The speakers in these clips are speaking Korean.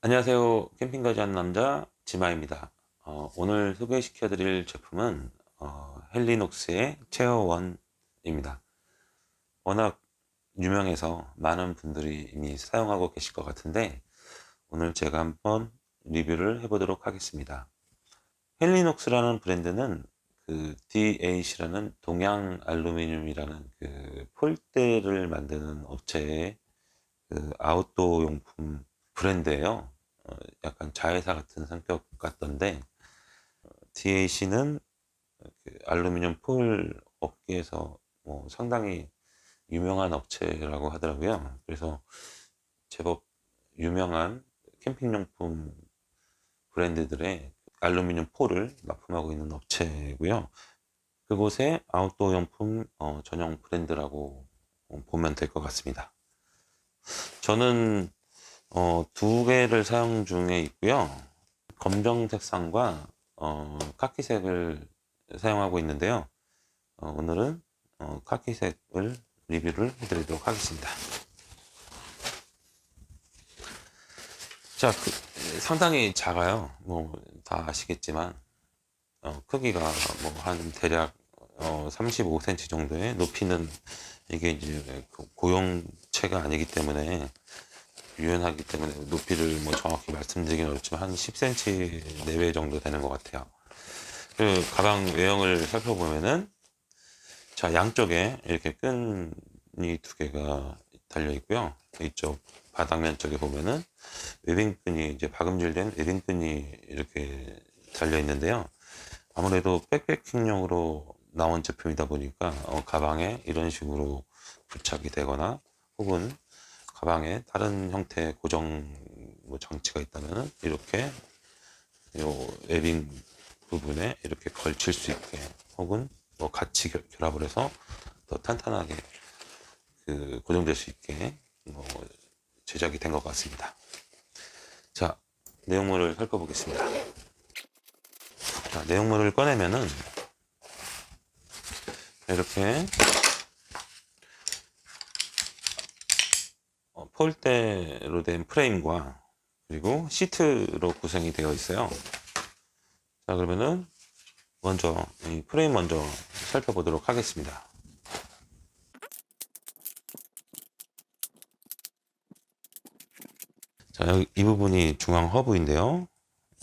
안녕하세요. 캠핑 가지 않는 남자 지마입니다. 오늘 소개시켜 드릴 제품은 헬리녹스의 체어원입니다. 워낙 유명해서 많은 분들이 이미 사용하고 계실 것 같은데 오늘 제가 한번 리뷰를 해보도록 하겠습니다. 헬리녹스라는 브랜드는 그 D8이라는 동양 알루미늄이라는 그 폴대를 만드는 업체의 그 아웃도어 용품 브랜드예요. 약간 자회사 같은 성격 같던데 DAC는 그 알루미늄 폴 업계에서 상당히 유명한 업체라고 하더라고요. 그래서 제법 유명한 캠핑용품 브랜드들의 알루미늄 폴을 납품하고 있는 업체고요. 그곳의 아웃도어 용품 전용 브랜드라고 보면 될 것 같습니다. 저는 두 개를 사용 중에 있고요. 검정 색상과 카키색을 사용하고 있는데요. 오늘은 카키색을 리뷰를 해드리도록 하겠습니다. 자, 상당히 작아요. 뭐 다 아시겠지만 크기가 뭐 한 대략 35cm 정도의, 높이는 이게 이제 고용체가 아니기 때문에 유연하기 때문에 높이를 뭐 정확히 말씀드리긴 어렵지만 한 10cm 내외 정도 되는 것 같아요. 그 가방 외형을 살펴보면은, 자, 양쪽에 이렇게 끈이 두 개가 달려 있고요. 이쪽 바닥면 쪽에 보면은 웨빙끈이, 이제 박음질된 웨빙끈이 이렇게 달려 있는데요. 아무래도 백패킹용으로 나온 제품이다 보니까 가방에 이런 식으로 부착이 되거나, 혹은 가방에 다른 형태의 고정 장치가 있다면 이렇게 요 웨빙 부분에 이렇게 걸칠 수 있게, 혹은 같이 결합을 해서 더 탄탄하게 고정될 수 있게 제작이 된 것 같습니다. 자, 내용물을 살펴보겠습니다. 자, 내용물을 꺼내면은 이렇게 폴대로 된 프레임과, 그리고 시트로 구성이 되어 있어요. 자, 그러면은 먼저 이 프레임 먼저 살펴보도록 하겠습니다. 자, 여기 이 부분이 중앙 허브인데요.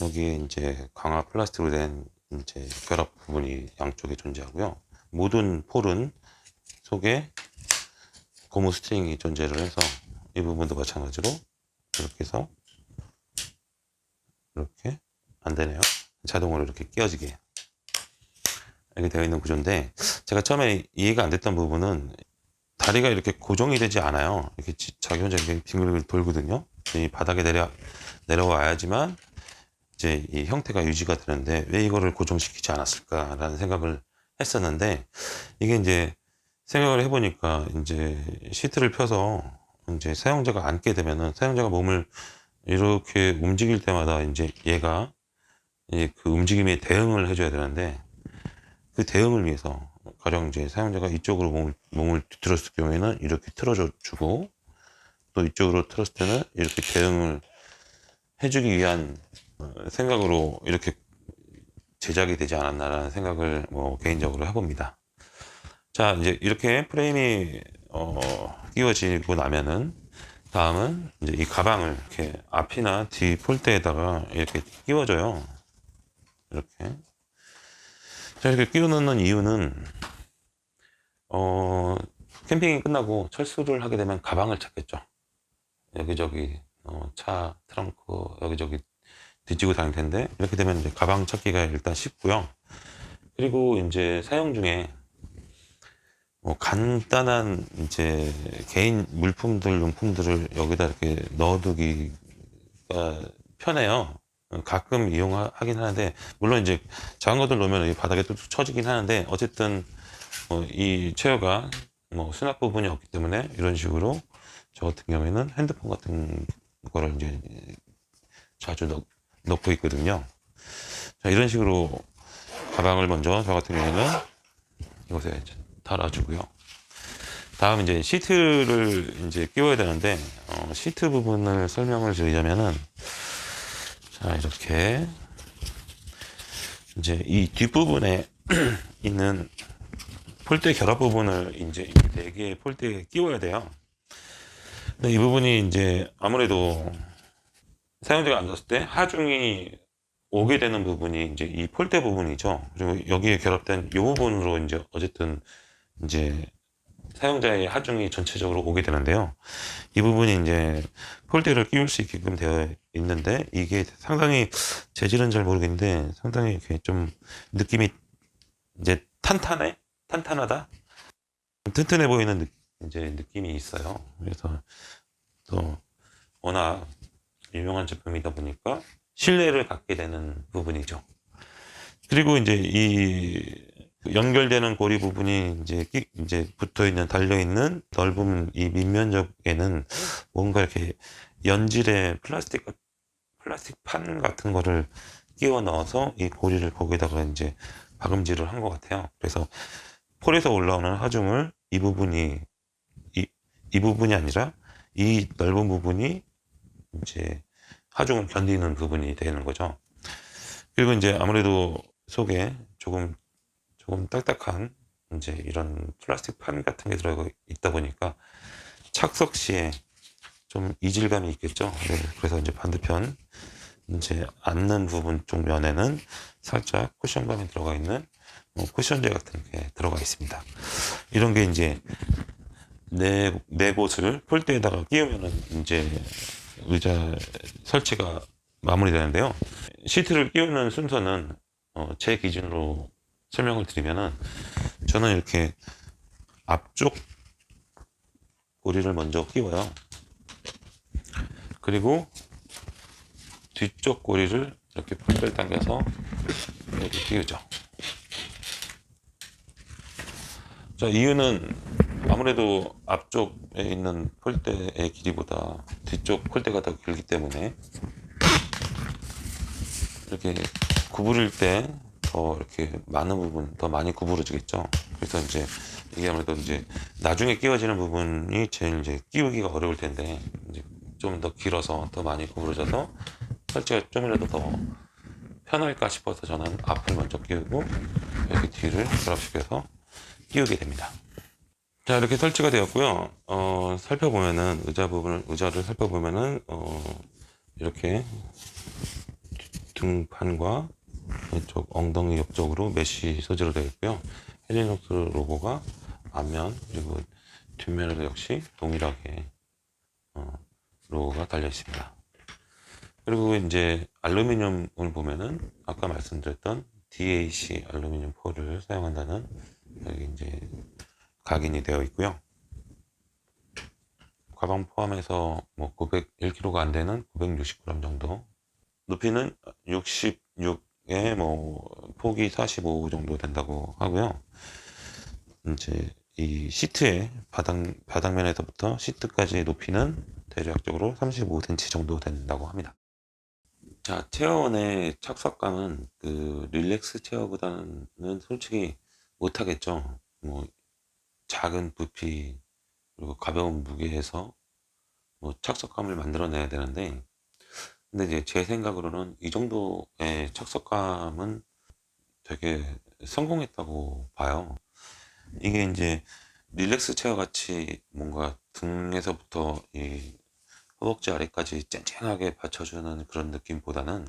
여기에 이제 강화 플라스틱으로 된 이제 결합 부분이 양쪽에 존재하고요. 모든 폴은 속에 고무 스트링이 존재를 해서 이 부분도 마찬가지로 이렇게 해서, 이렇게 안 되네요. 자동으로 이렇게 끼워지게 이렇게 되어 있는 구조인데, 제가 처음에 이해가 안 됐던 부분은 다리가 이렇게 고정이 되지 않아요. 이렇게 자기 혼자 이렇게 빙글빙글 돌거든요. 이 바닥에 내려와야지만 이제 이 형태가 유지가 되는데 왜 이거를 고정시키지 않았을까라는 생각을 했었는데, 이게 이제 생각을 해보니까 이제 시트를 펴서 이제 사용자가 앉게 되면은 사용자가 몸을 이렇게 움직일 때마다 이제 얘가 그 움직임에 대응을 해줘야 되는데, 그 대응을 위해서 가령 이제 사용자가 이쪽으로 몸을 뒤틀었을 경우에는 이렇게 틀어주고, 또 이쪽으로 틀었을 때는 이렇게 대응을 해주기 위한 생각으로 이렇게 제작이 되지 않았나라는 생각을 개인적으로 해봅니다. 자, 이제 이렇게 프레임이 끼워지고 나면은, 다음은 이제 이 가방을 이렇게 앞이나 뒤 폴대에다가 이렇게 끼워줘요. 이렇게. 자, 이렇게 끼워 넣는 이유는 캠핑이 끝나고 철수를 하게 되면 가방을 찾겠죠. 여기저기 차 트렁크 여기저기 뒤지고 다닐 텐데, 이렇게 되면 이제 가방 찾기가 일단 쉽고요. 그리고 이제 사용 중에 간단한 이제 개인 물품들, 용품들을 여기다 이렇게 넣어두기가 편해요. 가끔 이용하긴 하는데, 물론 이제 작은 것들 놓으면 바닥에 뚝뚝 쳐지긴 하는데, 어쨌든 이 체어가 수납 부분이 없기 때문에 이런 식으로 저 같은 경우에는 핸드폰 같은 거를 이제 자주 넣고 있거든요. 자, 이런 식으로 가방을 먼저 저 같은 경우에는 이곳에 달아주고요. 다음 이제 시트를 이제 끼워야 되는데, 시트 부분을 설명을 드리자면은, 자, 이렇게, 이제 이 뒷부분에 있는 폴대 결합 부분을 이제 이 네 개의 폴대에 끼워야 돼요. 근데 이 부분이 이제 아무래도 사용자가 앉았을 때 하중이 오게 되는 부분이 이제 이 폴대 부분이죠. 그리고 여기에 결합된 이 부분으로 이제 어쨌든 이제 사용자의 하중이 전체적으로 오게 되는데요. 이 부분이 이제 폴대를 끼울 수 있게끔 되어 있는데 이게 상당히 재질은 잘 모르겠는데 상당히 이렇게 좀 느낌이 이제 탄탄하다, 튼튼해 보이는 이제 느낌이 있어요. 그래서 또 워낙 유명한 제품이다 보니까 신뢰를 갖게 되는 부분이죠. 그리고 이제 이 연결되는 고리 부분이 이제 붙어 있는, 달려 있는 넓은 이 밑면적에는 뭔가 이렇게 연질의 플라스틱 판 같은 거를 끼워 넣어서 이 고리를 거기다가 이제 박음질을 한 것 같아요. 그래서 폴에서 올라오는 하중을 이 부분이 아니라 이 넓은 부분이 이제 하중을 견디는 부분이 되는 거죠. 그리고 이제 아무래도 속에 조금 딱딱한 이제 이런 플라스틱 판 같은 게 들어 있다 보니까 착석 시에 좀 이질감이 있겠죠. 네, 그래서 이제 반대편 이제 앉는 부분 쪽 면에는 살짝 쿠션감이 들어가 있는 쿠션재 같은 게 들어가 있습니다. 이런 게 이제 네 곳을 폴대에다가 끼우면은 이제 의자 설치가 마무리되는데요. 시트를 끼우는 순서는 제 기준으로 설명을 드리면은 저는 이렇게 앞쪽 고리를 먼저 끼워요. 그리고 뒤쪽 고리를 이렇게 폴대를 당겨서 이렇게 끼우죠. 자, 이유는 아무래도 앞쪽에 있는 폴대의 길이보다 뒤쪽 폴대가 더 길기 때문에 이렇게 구부릴 때 더 이렇게 많은 부분, 더 많이 구부러지겠죠. 그래서 이제 이게 아무래도 이제 나중에 끼워지는 부분이 제일 이제 끼우기가 어려울 텐데 이제 좀 더 길어서 더 많이 구부러져서 설치가 좀이라도 더 편할까 싶어서 저는 앞을 먼저 끼우고 이렇게 뒤를 결합시켜서 끼우게 됩니다. 자, 이렇게 설치가 되었고요. 살펴보면은 의자를 살펴보면은 이렇게 등판과 이쪽 엉덩이 옆쪽으로 메쉬 소재로 되어 있고요. 헬리녹스 로고가 앞면 그리고 뒷면에도 역시 동일하게 로고가 달려 있습니다. 그리고 이제 알루미늄을 보면은 아까 말씀드렸던 DAC 알루미늄 폴을 사용한다는 여기 이제 각인이 되어 있고요. 가방 포함해서 뭐 901kg가 안 되는 960g 정도. 높이는 66에 뭐 폭이 45 정도 된다고 하고요. 이제 이 시트의 바닥면에서부터 시트까지의 높이는 대략적으로 35cm 정도 된다고 합니다. 자, 체어원의 착석감은 그 릴렉스 체어보다는 솔직히 못하겠죠. 뭐 작은 부피 그리고 가벼운 무게에서 뭐 착석감을 만들어내야 되는데, 근데 이제 제 생각으로는 이 정도의 착석감은 되게 성공했다고 봐요. 이게 이제 릴렉스 체어 같이 뭔가 등에서부터 이 허벅지 아래까지 쨍쨍하게 받쳐주는 그런 느낌보다는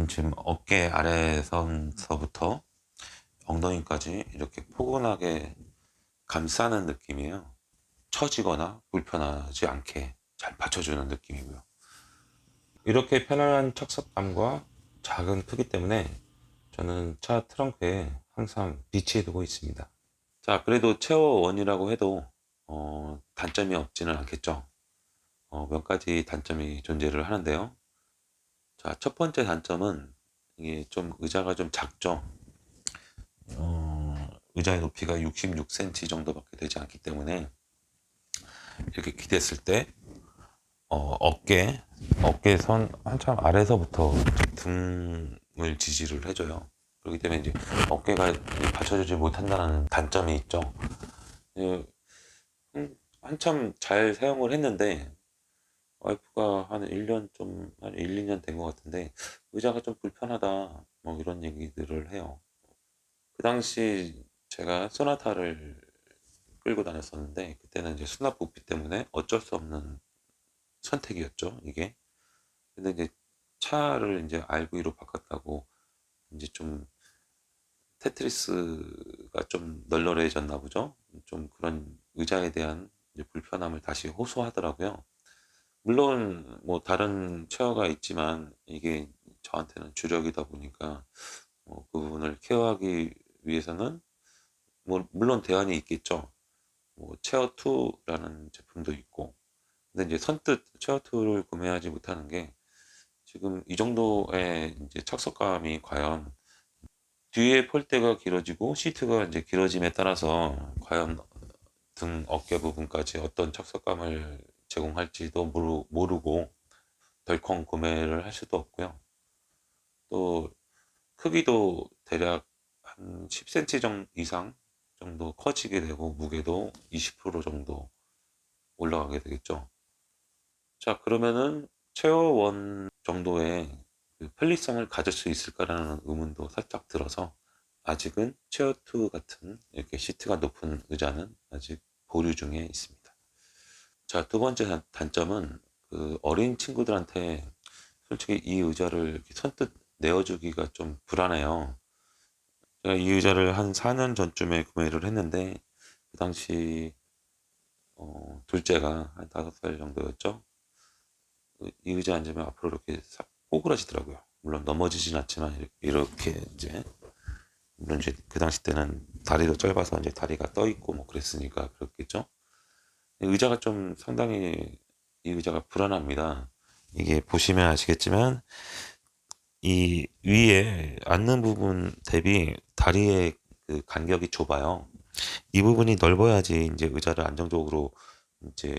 지금 어깨 아래선서부터 엉덩이까지 이렇게 포근하게 감싸는 느낌이에요. 처지거나 불편하지 않게 잘 받쳐주는 느낌이고요. 이렇게 편안한 착석감과 작은 크기 때문에 저는 차 트렁크에 항상 비치해 두고 있습니다. 자, 그래도 체어원이라고 해도 단점이 없지는 않겠죠. 몇 가지 단점이 존재를 하는데요. 자, 첫 번째 단점은 이게 좀 의자가 좀 작죠. 의자의 높이가 66cm 정도밖에 되지 않기 때문에 이렇게 기댔을 때 어깨선 한참 아래서부터 등을 지지를 해줘요. 그렇기 때문에 이제 어깨가 받쳐주지 못한다는 단점이 있죠. 한참 잘 사용을 했는데 와이프가 한 1년 한 1, 2년 된 것 같은데 의자가 좀 불편하다 뭐 이런 얘기들을 해요. 그 당시 제가 소나타를 끌고 다녔었는데 그때는 이제 수납 부피 때문에 어쩔 수 없는 선택이었죠, 이게. 근데 이제 차를 이제 RV로 바꿨다고 이제 좀 테트리스가 좀 널널해졌나 보죠. 좀 그런 의자에 대한 이제 불편함을 다시 호소하더라고요. 물론 뭐 다른 체어가 있지만 이게 저한테는 주력이다 보니까 그 부분을 케어하기 위해서는 뭐 물론 대안이 있겠죠. 뭐 체어 2라는 제품도 있고. 근데 이제 선뜻 체어 2를 구매하지 못하는 게 지금 이 정도의 이제 착석감이 과연 뒤에 폴대가 길어지고 시트가 이제 길어짐에 따라서 과연 등 어깨 부분까지 어떤 착석감을 제공할지도 모르고 덜컹 구매를 할 수도 없고요. 또 크기도 대략 한 10cm 이상 정도 커지게 되고 무게도 20% 정도 올라가게 되겠죠. 자, 그러면은 체어 1 정도의 그 편리성을 가질 수 있을까라는 의문도 살짝 들어서 아직은 체어 2 같은 이렇게 시트가 높은 의자는 아직 보류 중에 있습니다. 자, 두 번째 단점은 그 어린 친구들한테 솔직히 이 의자를 이렇게 선뜻 내어주기가 좀 불안해요. 제가 이 의자를 한 4년 전쯤에 구매를 했는데 그 당시 둘째가 한 5살 정도였죠. 이 의자 앉으면 앞으로 이렇게 싹 꼬그라지더라고요. 물론 넘어지진 않지만 이렇게 이제 물론 이제 그 당시 때는 다리도 짧아서 이제 다리가 떠 있고 뭐 그랬으니까 그렇겠죠. 의자가 좀 상당히 이 의자가 불안합니다. 이게 보시면 아시겠지만 이 위에 앉는 부분 대비 다리의 그 간격이 좁아요. 이 부분이 넓어야지 이제 의자를 안정적으로 이제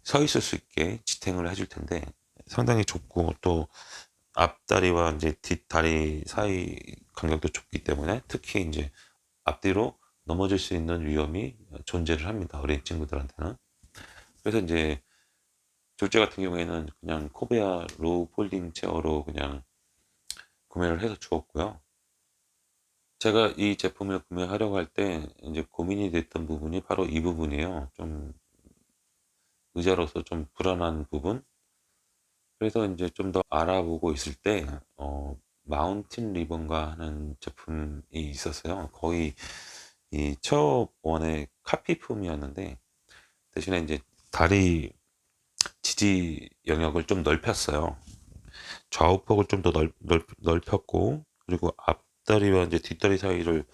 서 있을 수 있게 지탱을 해줄 텐데 상당히 좁고 또 앞다리와 이제 뒷다리 사이 간격도 좁기 때문에 특히 이제 앞뒤로 넘어질 수 있는 위험이 존재를 합니다. 어린 친구들한테는. 그래서 이제 둘째 같은 경우에는 그냥 코베아 로우 폴딩 체어로 그냥 구매를 해서 주었고요. 제가 이 제품을 구매하려고 할 때 이제 고민이 됐던 부분이 바로 이 부분이에요. 좀 의자로서 좀 불안한 부분. 그래서 이제 좀 더 알아보고 있을 때 마운틴 리본가 하는 제품이 있었어요. 거의 이 체어 원의 카피품이었는데 대신에 이제 다리 지지 영역을 좀 넓혔어요. 좌우폭을 좀 더 넓혔고 그리고 앞다리와 이제 뒷다리 사이를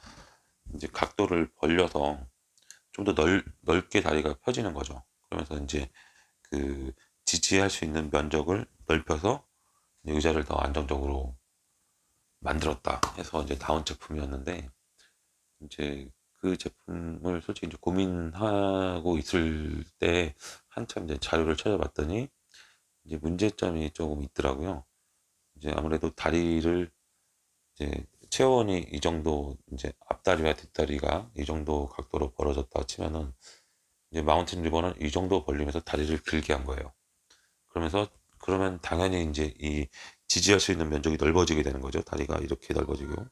이제 각도를 벌려서 좀 더 넓게 다리가 펴지는 거죠. 그러면서 이제 그 지지할 수 있는 면적을 넓혀서 의자를 더 안정적으로 만들었다 해서 이제 나온 제품이었는데 이제 그 제품을 솔직히 이제 고민하고 있을 때 한참 이제 자료를 찾아봤더니 이제 문제점이 조금 있더라고요. 이제 아무래도 다리를 이제 체어원이 이 정도 이제 앞다리와 뒷다리가 이 정도 각도로 벌어졌다 치면은 이제 마운틴 리버는 이 정도 벌리면서 다리를 길게 한 거예요. 그러면 당연히 이제 이 지지할 수 있는 면적이 넓어지게 되는 거죠. 다리가 이렇게 넓어지고.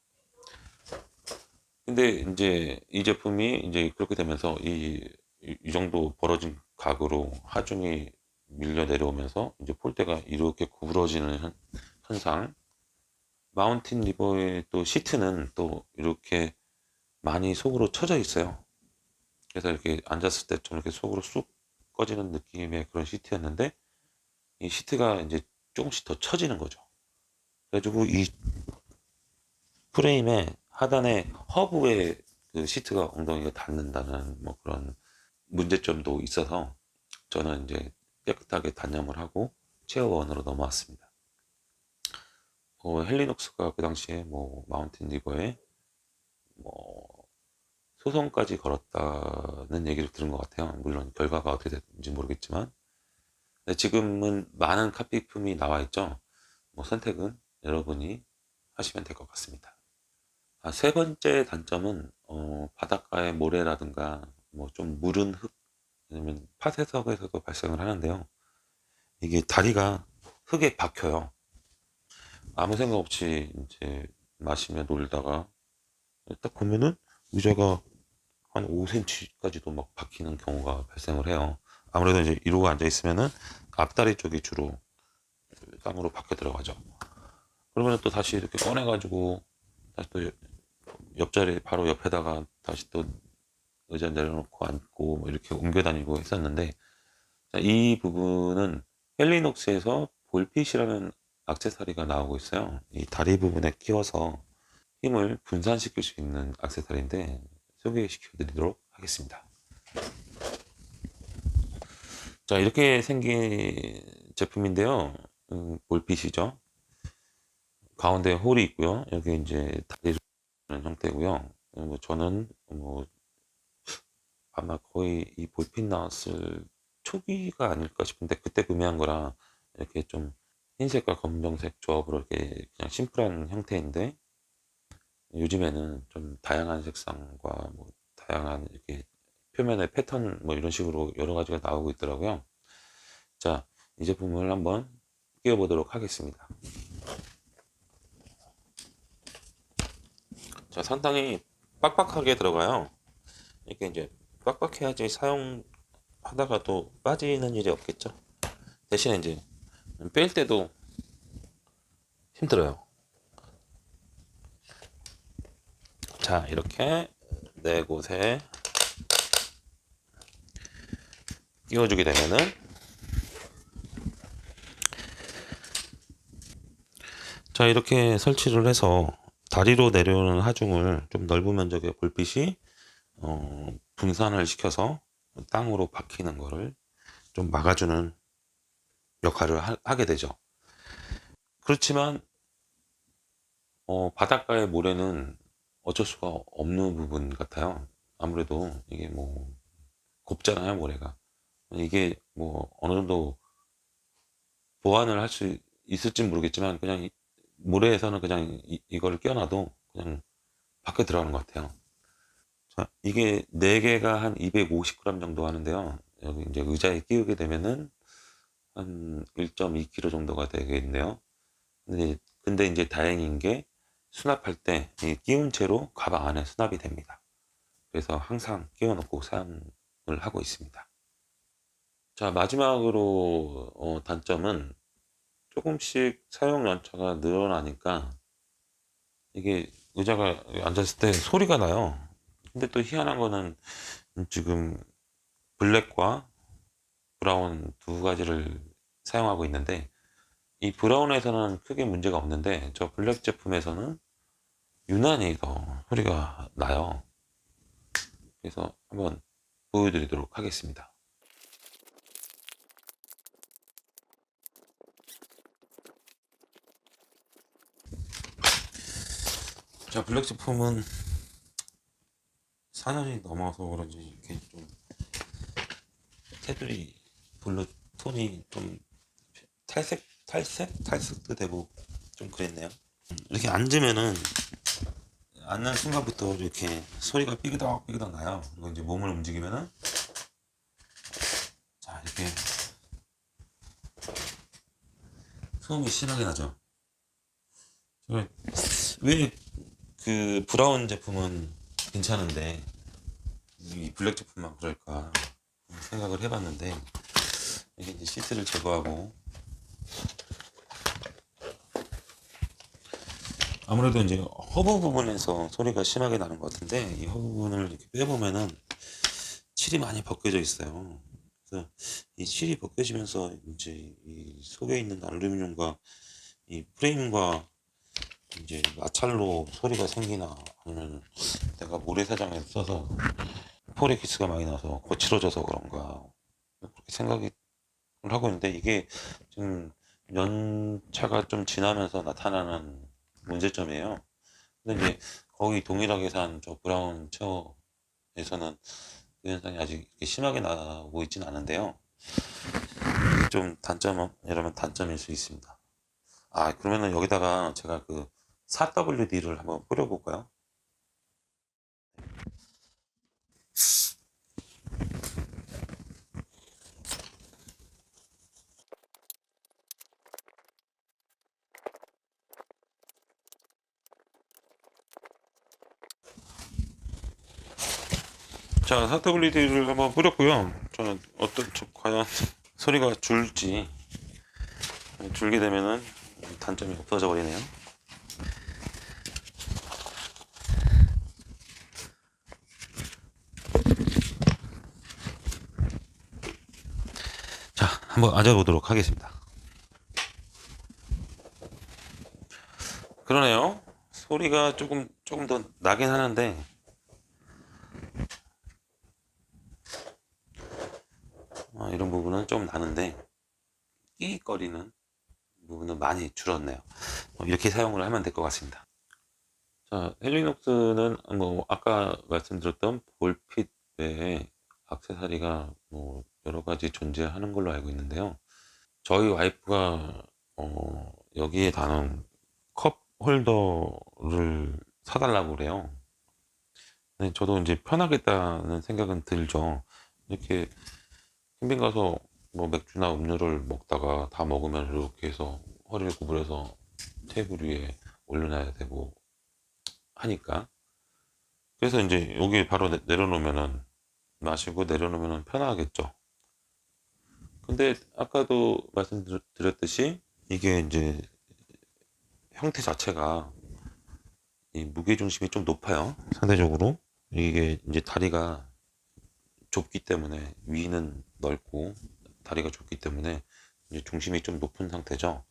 근데 이제 이 제품이 이제 그렇게 되면서 이 정도 벌어진 각으로 하중이 밀려 내려오면서 이제 폴대가 이렇게 구부러지는 현상. 마운틴 리버의 또 시트는 또 이렇게 많이 속으로 처져 있어요. 그래서 이렇게 앉았을 때 좀 이렇게 속으로 쑥 꺼지는 느낌의 그런 시트였는데 이 시트가 이제 조금씩 더 처지는 거죠. 그래가지고 이 프레임의 하단에 허브에 그 시트가 엉덩이가 닿는다는 뭐 그런 문제점도 있어서 저는 이제 깨끗하게 단념을 하고 체어 원으로 넘어왔습니다. 헬리녹스가 그 당시에 뭐 마운틴 리버에 뭐 소송까지 걸었다는 얘기를 들은 것 같아요. 물론 결과가 어떻게 됐는지 모르겠지만 지금은 많은 카피품이 나와 있죠. 뭐 선택은 여러분이 하시면 될 것 같습니다. 세 번째 단점은 바닷가의 모래라든가 뭐 좀 무른 흙 왜냐면 파쇄석에서도 발생을 하는데요. 이게 다리가 흙에 박혀요. 아무 생각 없이 이제 마시며 놀다가 딱 보면은 의자가 한 5cm까지도 막 박히는 경우가 발생을 해요. 아무래도 이제 이러고 앉아 있으면은 앞다리 쪽이 주로 땅으로 박혀 들어가죠. 그러면 또 다시 이렇게 꺼내가지고 다시 또 옆자리 바로 옆에다가 다시 또 의자 내려놓고 앉고 뭐 이렇게 옮겨 다니고 했었는데, 자, 이 부분은 헬리녹스에서 볼핏이라는 액세서리가 나오고 있어요. 이 다리 부분에 끼워서 힘을 분산시킬 수 있는 액세서리인데 소개시켜 드리도록 하겠습니다. 자, 이렇게 생긴 제품인데요. 볼핏이죠. 가운데 홀이 있고요. 여기 이제 다리를 형태고요. 뭐 저는 뭐 아마 거의 이 볼핏 나왔을 초기가 아닐까 싶은데 그때 구매한 거라 이렇게 좀 흰색과 검정색 조합으로 이렇게 그냥 심플한 형태인데, 요즘에는 좀 다양한 색상과 뭐 다양한 이렇게 표면의 패턴 뭐 이런 식으로 여러 가지가 나오고 있더라고요. 자, 이 제품을 한번 끼워 보도록 하겠습니다. 자, 상당히 빡빡하게 들어가요. 이렇게 이제 빡빡해야지 사용하다가도 빠지는 일이 없겠죠. 대신에 이제 뺄 때도 힘들어요. 자, 이렇게 네 곳에 끼워주게 되면은, 자, 이렇게 설치를 해서 다리로 내려오는 하중을 좀 넓은 면적의 볼빛이 분산을 시켜서 땅으로 박히는 거를 좀 막아주는 역할을 하게 되죠. 그렇지만 바닷가의 모래는 어쩔 수가 없는 부분 같아요. 아무래도 이게 뭐 곱잖아요, 모래가. 이게 뭐 어느 정도 보완을 할 수 있을지 모르겠지만 그냥 모래에서는 그냥 이거를 껴놔도 그냥 밖에 들어가는 것 같아요. 자, 이게 4개가 한 250g 정도 하는데요. 여기 이제 의자에 끼우게 되면은 한 1.2kg 정도가 되겠네요. 근데 이제 다행인 게 수납할 때 끼운 채로 가방 안에 수납이 됩니다. 그래서 항상 끼워 놓고 사용을 하고 있습니다. 자, 마지막으로 단점은 조금씩 사용 연차가 늘어나니까 이게 의자가 앉았을 때 소리가 나요. 근데 또 희한한 거는 지금 블랙과 브라운 두 가지를 사용하고 있는데, 이 브라운에서는 크게 문제가 없는데 저 블랙 제품에서는 유난히 더 소리가 나요. 그래서 한번 보여드리도록 하겠습니다. 자, 블랙 제품은 4년이 넘어서 그런지 이렇게 좀 테두리 블루 톤이 좀 탈색도 되고 좀 그랬네요. 이렇게 앉는 순간부터 이렇게 소리가 삐그덕 나요. 이거 이제 몸을 움직이면은, 자, 이렇게 소음이 심하게 나죠. 왜 그 브라운 제품은 괜찮은데 이 블랙 제품만 그럴까 생각을 해봤는데, 이게 이제 시트를 제거하고 아무래도 이제 허브 부분에서 소리가 심하게 나는 것 같은데, 이 허브 부분을 이렇게 빼보면은 칠이 많이 벗겨져 있어요. 그래서 이 칠이 벗겨지면서 이제 이 속에 있는 알루미늄과 이 프레임과 이제 마찰로 소리가 생기나, 아니면 내가 모래사장에 써서 포레키스가 많이 나서 거칠어져서 그런가 그렇게 생각을 하고 있는데, 이게 지금 연차가 좀 지나면서 나타나는 문제점이에요. 근데 이제 거의 동일하게 산 저 브라운 체어에서는 그 현상이 아직 이렇게 심하게 나오고 있진 않은데요. 좀 단점이라면 단점일 수 있습니다. 아, 그러면은 여기다가 제가 그 4WD를 한번 뿌려볼까요? 자, 사타블리드를 한번 뿌렸고요. 저는 과연 소리가 줄게 되면은 단점이 없어져 버리네요. 자, 한번 앉아보도록 하겠습니다. 그러네요. 소리가 조금 더 나긴 하는데, 이런 부분은 좀 나는데, 끼익거리는 부분은 많이 줄었네요. 이렇게 사용을 하면 될 것 같습니다. 자, 헬리녹스는 뭐 아까 말씀드렸던 볼핏 외에 액세서리가 뭐 여러 가지 존재하는 걸로 알고 있는데요. 저희 와이프가 여기에 다는 컵 홀더를 사달라고 그래요. 근데 저도 이제 편하겠다는 생각은 들죠. 이렇게 캠핑 가서 뭐 맥주나 음료를 먹다가 다 먹으면 이렇게 해서 허리를 구부려서 테이블 위에 올려놔야 되고 하니까. 그래서 이제 여기 바로 내려놓으면은 마시고 내려놓으면은 편하겠죠. 근데 아까도 말씀드렸듯이 이게 이제 형태 자체가 이 무게 중심이 좀 높아요. 상대적으로 이게 이제 다리가 좁기 때문에 위는 넓고 다리가 좁기 때문에 이제 중심이 좀 높은 상태죠.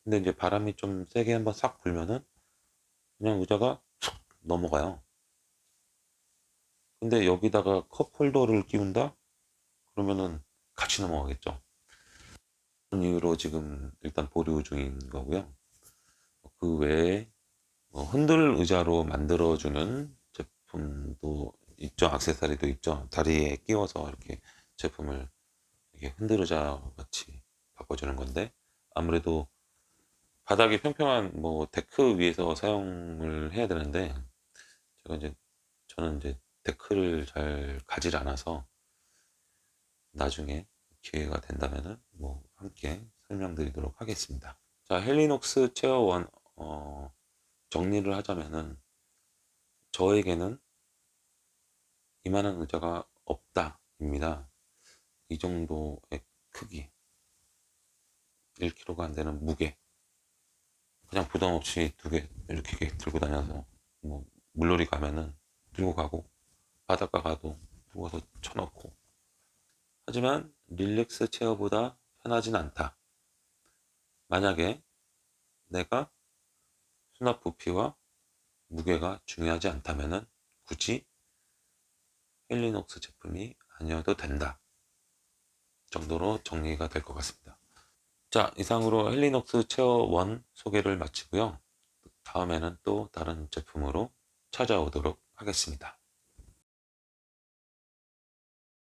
근데 이제 바람이 좀 세게 한번 싹 불면은 그냥 의자가 툭 넘어가요. 근데 여기다가 컵 홀더를 끼운다? 그러면은 같이 넘어가겠죠. 그런 이유로 지금 일단 보류 중인 거고요. 그 외에 흔들 의자로 만들어주는 제품도 있죠. 액세서리도 있죠. 다리에 끼워서 이렇게 제품을 이렇게 흔들 의자 같이 바꿔주는 건데 아무래도 바닥이 평평한 뭐 데크 위에서 사용을 해야 되는데 저는 이제 데크를 잘 가질 않아서 나중에 기회가 된다면은 뭐 함께 설명드리도록 하겠습니다. 자, 헬리녹스 체어 1 정리를 하자면은 저에게는 이만한 의자가 없다입니다. 이 정도의 크기, 1kg가 안 되는 무게, 그냥 부담 없이 두 개 이렇게 들고 다녀서 뭐 물놀이 가면은 들고 가고 바닷가 가도 들고 가서 쳐놓고. 하지만 릴렉스 체어보다 편하진 않다. 만약에 내가 수납 부피와 무게가 중요하지 않다면은 굳이 헬리녹스 제품이 아니어도 된다 정도로 정리가 될 것 같습니다. 자, 이상으로 헬리녹스 체어 1 소개를 마치고요. 다음에는 또 다른 제품으로 찾아오도록 하겠습니다.